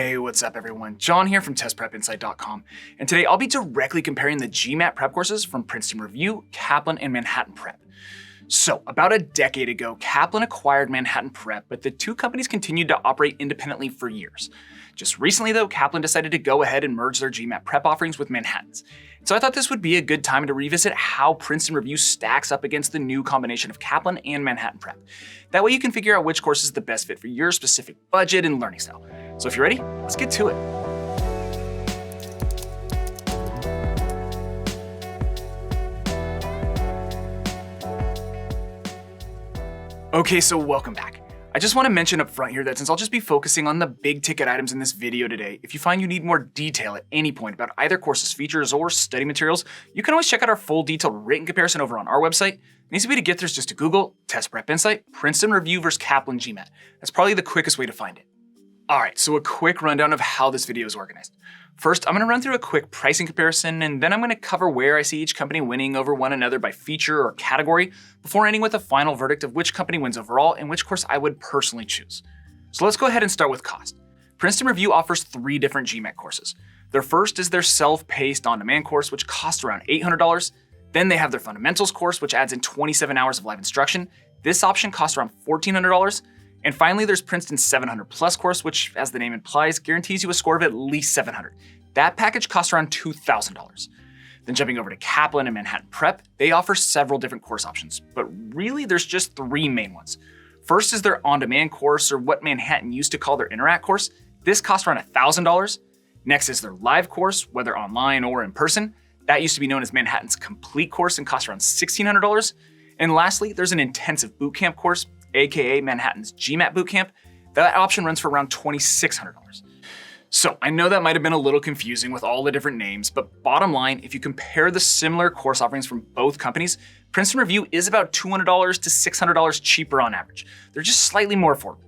Hey, what's up everyone? John here from testprepinsight.com, and today I'll be directly comparing the GMAT prep courses from Princeton Review, Kaplan, and Manhattan Prep. So, about a decade ago, Kaplan acquired Manhattan Prep, but the two companies continued to operate independently for years. Just recently though, Kaplan decided to go ahead and merge their GMAT prep offerings with Manhattan's. So I thought this would be a good time to revisit how Princeton Review stacks up against the new combination of Kaplan and Manhattan Prep. That way you can figure out which course is the best fit for your specific budget and learning style. So if you're ready, let's get to it. Okay, so welcome back. I just want to mention up front here that since I'll just be focusing on the big ticket items in this video today, if you find you need more detail at any point about either course's features or study materials, you can always check out our full detailed written comparison over on our website. An easy way to get there is just to Google Test Prep Insight, Princeton Review versus Kaplan GMAT. That's probably the quickest way to find it. Alright, so a quick rundown of how this video is organized. First, I'm going to run through a quick pricing comparison, and then I'm going to cover where I see each company winning over one another by feature or category, before ending with a final verdict of which company wins overall and which course I would personally choose. So let's go ahead and start with cost. Princeton Review offers 3 different GMAT courses. Their first is their self-paced on-demand course, which costs around $800. Then they have their fundamentals course, which adds in 27 hours of live instruction. This option costs around $1,400. And finally, there's Princeton's 700 Plus course, which, as the name implies, guarantees you a score of at least 700. That package costs around $2,000. Then jumping over to Kaplan and Manhattan Prep, they offer several different course options, but really there's just 3 main ones. First is their on-demand course, or what Manhattan used to call their Interact course. This costs around $1,000. Next is their live course, whether online or in person. That used to be known as Manhattan's Complete course and costs around $1,600. And lastly, there's an intensive bootcamp course, aka Manhattan's GMAT Bootcamp. That option runs for around $2,600. So I know that might have been a little confusing with all the different names, but bottom line, if you compare the similar course offerings from both companies, Princeton Review is about $200 to $600 cheaper on average. They're just slightly more affordable.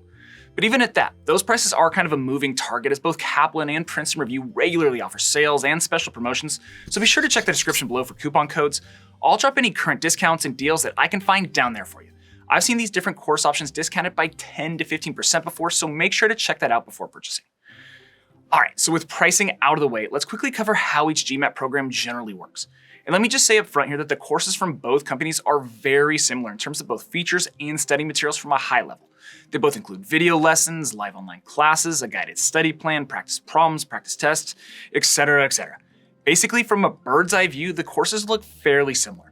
But even at that, those prices are kind of a moving target, as both Kaplan and Princeton Review regularly offer sales and special promotions, so be sure to check the description below for coupon codes. I'll drop any current discounts and deals that I can find down there for you. I've seen these different course options discounted by 10 to 15% before, so make sure to check that out before purchasing. Alright, so with pricing out of the way, let's quickly cover how each GMAT program generally works. And let me just say up front here that the courses from both companies are very similar in terms of both features and study materials from a high level. They both include video lessons, live online classes, a guided study plan, practice problems, practice tests, etc., etc. Basically, from a bird's eye view, the courses look fairly similar.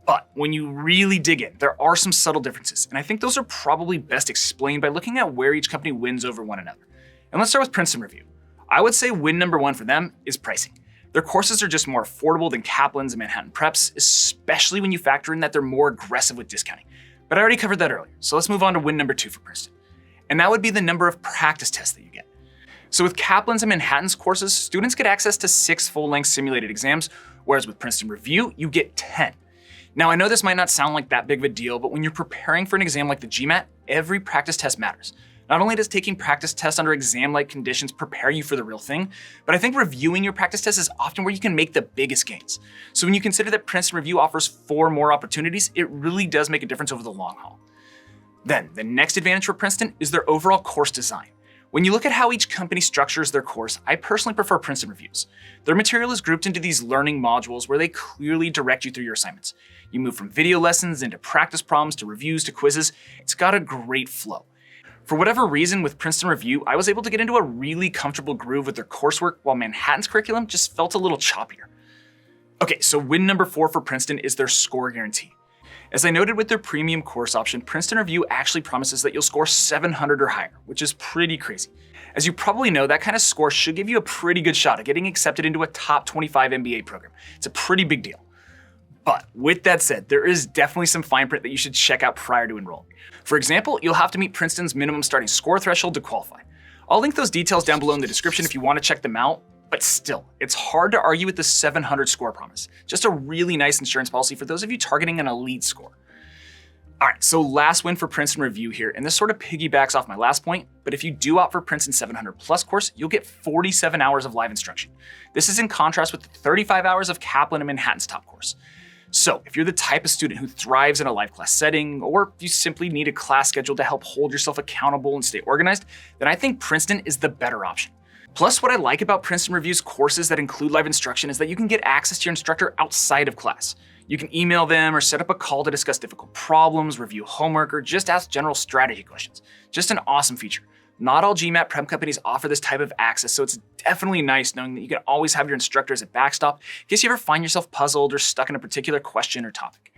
But when you really dig in, there are some subtle differences, and I think those are probably best explained by looking at where each company wins over one another. And let's start with Princeton Review. I would say win number 1 for them is pricing. Their courses are just more affordable than Kaplan's and Manhattan Prep's, especially when you factor in that they're more aggressive with discounting. But I already covered that earlier, so let's move on to win number 2 for Princeton. And that would be the number of practice tests that you get. So with Kaplan's and Manhattan's courses, students get access to 6 full-length simulated exams, whereas with Princeton Review, you get 10. Now, I know this might not sound like that big of a deal, but when you're preparing for an exam like the GMAT, every practice test matters. Not only does taking practice tests under exam-like conditions prepare you for the real thing, but I think reviewing your practice tests is often where you can make the biggest gains. So when you consider that Princeton Review offers 4 more opportunities, it really does make a difference over the long haul. Then, the next advantage for Princeton is their overall course design. When you look at how each company structures their course, I personally prefer Princeton Review's. Their material is grouped into these learning modules where they clearly direct you through your assignments. You move from video lessons into practice problems to reviews to quizzes. It's got a great flow. For whatever reason, with Princeton Review, I was able to get into a really comfortable groove with their coursework, while Manhattan's curriculum just felt a little choppier. Okay, so win number 4 for Princeton is their score guarantee. As I noted with their premium course option, Princeton Review actually promises that you'll score 700 or higher, which is pretty crazy. As you probably know, that kind of score should give you a pretty good shot at getting accepted into a top 25 MBA program. It's a pretty big deal. But with that said, there is definitely some fine print that you should check out prior to enrolling. For example, you'll have to meet Princeton's minimum starting score threshold to qualify. I'll link those details down below in the description if you want to check them out, but still, it's hard to argue with the 700 score promise. Just a really nice insurance policy for those of you targeting an elite score. Alright, so last win for Princeton Review here, and this sort of piggybacks off my last point, but if you do opt for Princeton's 700 Plus course, you'll get 47 hours of live instruction. This is in contrast with the 35 hours of Kaplan and Manhattan's top course. So if you're the type of student who thrives in a live class setting, or you simply need a class schedule to help hold yourself accountable and stay organized, then I think Princeton is the better option. Plus, what I like about Princeton Review's courses that include live instruction is that you can get access to your instructor outside of class. You can email them or set up a call to discuss difficult problems, review homework, or just ask general strategy questions. Just an awesome feature. Not all GMAT prep companies offer this type of access, so it's definitely nice knowing that you can always have your instructor as a backstop in case you ever find yourself puzzled or stuck in a particular question or topic.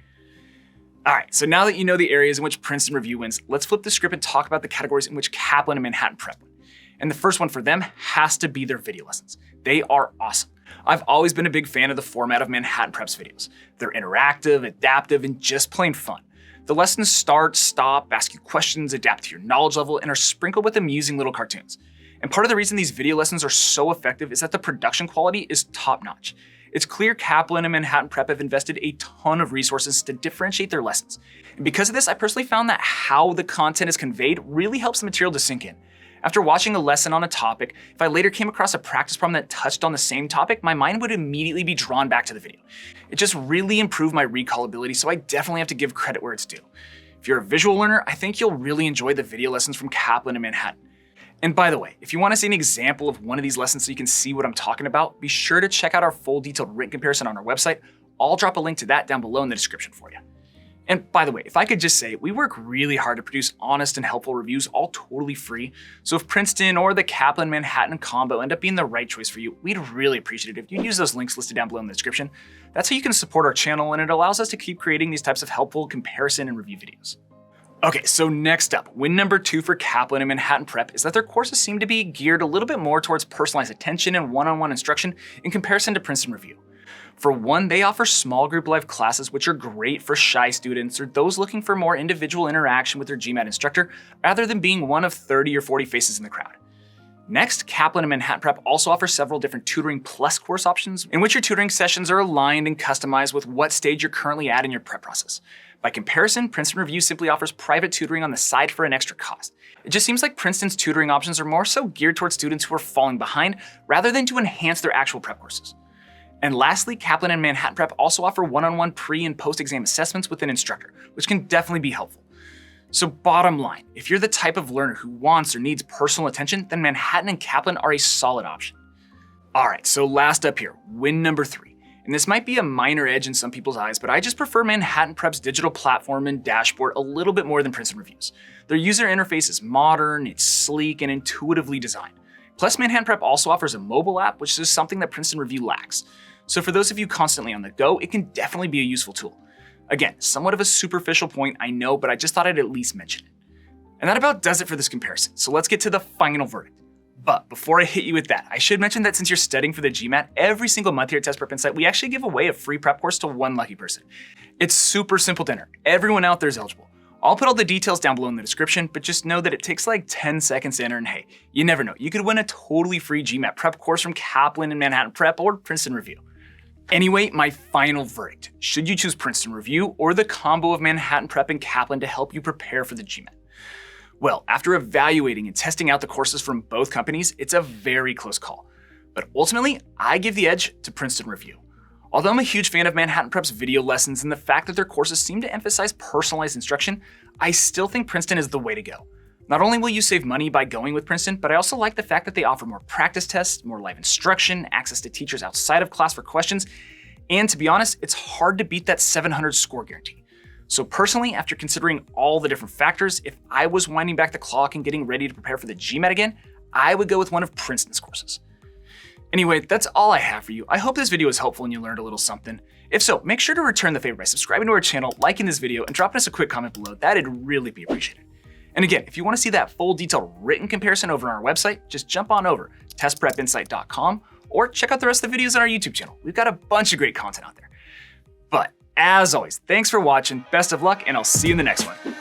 All right, so now that you know the areas in which Princeton Review wins, let's flip the script and talk about the categories in which Kaplan and Manhattan Prep win. And the first one for them has to be their video lessons. They are awesome. I've always been a big fan of the format of Manhattan Prep's videos. They're interactive, adaptive, and just plain fun. The lessons start, stop, ask you questions, adapt to your knowledge level, and are sprinkled with amusing little cartoons. And part of the reason these video lessons are so effective is that the production quality is top-notch. It's clear Kaplan and Manhattan Prep have invested a ton of resources to differentiate their lessons. And because of this, I personally found that how the content is conveyed really helps the material to sink in. After watching a lesson on a topic, if I later came across a practice problem that touched on the same topic, my mind would immediately be drawn back to the video. It just really improved my recall ability, so I definitely have to give credit where it's due. If you're a visual learner, I think you'll really enjoy the video lessons from Kaplan and Manhattan. And by the way, if you want to see an example of one of these lessons so you can see what I'm talking about, be sure to check out our full detailed written comparison on our website. I'll drop a link to that down below in the description for you. And by the way, if I could just say, we work really hard to produce honest and helpful reviews, all totally free. So if Princeton or the Kaplan-Manhattan combo end up being the right choice for you, we'd really appreciate it if you'd use those links listed down below in the description. That's how you can support our channel, and it allows us to keep creating these types of helpful comparison and review videos. Okay, so next up, win number 2 for Kaplan and Manhattan Prep is that their courses seem to be geared a little bit more towards personalized attention and one-on-one instruction in comparison to Princeton Review. For one, they offer small group live classes, which are great for shy students or those looking for more individual interaction with their GMAT instructor, rather than being one of 30 or 40 faces in the crowd. Next, Kaplan and Manhattan Prep also offer several different tutoring plus course options, in which your tutoring sessions are aligned and customized with what stage you're currently at in your prep process. By comparison, Princeton Review simply offers private tutoring on the side for an extra cost. It just seems like Princeton's tutoring options are more so geared towards students who are falling behind, rather than to enhance their actual prep courses. And lastly, Kaplan and Manhattan Prep also offer one-on-one pre- and post-exam assessments with an instructor, which can definitely be helpful. So bottom line, if you're the type of learner who wants or needs personal attention, then Manhattan and Kaplan are a solid option. All right, so last up here, win number 3. And this might be a minor edge in some people's eyes, but I just prefer Manhattan Prep's digital platform and dashboard a little bit more than Princeton Review's. Their user interface is modern, it's sleek, and intuitively designed. Plus, Manhattan Prep also offers a mobile app, which is something that Princeton Review lacks. So for those of you constantly on the go, it can definitely be a useful tool. Again, somewhat of a superficial point, I know, but I just thought I'd at least mention it. And that about does it for this comparison, so let's get to the final verdict. But before I hit you with that, I should mention that since you're studying for the GMAT, every single month here at Test Prep Insight, we actually give away a free prep course to one lucky person. It's super simple to enter. Everyone out there is eligible. I'll put all the details down below in the description, but just know that it takes like 10 seconds to enter, and hey, you never know. You could win a totally free GMAT prep course from Kaplan and Manhattan Prep or Princeton Review. Anyway, my final verdict. Should you choose Princeton Review or the combo of Manhattan Prep and Kaplan to help you prepare for the GMAT? Well, after evaluating and testing out the courses from both companies, it's a very close call. But ultimately, I give the edge to Princeton Review. Although I'm a huge fan of Manhattan Prep's video lessons and the fact that their courses seem to emphasize personalized instruction, I still think Princeton is the way to go. Not only will you save money by going with Princeton, but I also like the fact that they offer more practice tests, more live instruction, access to teachers outside of class for questions, and to be honest, it's hard to beat that 700 score guarantee. So personally, after considering all the different factors, if I was winding back the clock and getting ready to prepare for the GMAT again, I would go with one of Princeton's courses. Anyway, that's all I have for you. I hope this video was helpful and you learned a little something. If so, make sure to return the favor by subscribing to our channel, liking this video, and dropping us a quick comment below. That'd really be appreciated. And again, if you want to see that full detailed written comparison over on our website, just jump on over to testprepinsight.com or check out the rest of the videos on our YouTube channel. We've got a bunch of great content out there. But as always, thanks for watching, best of luck, and I'll see you in the next one.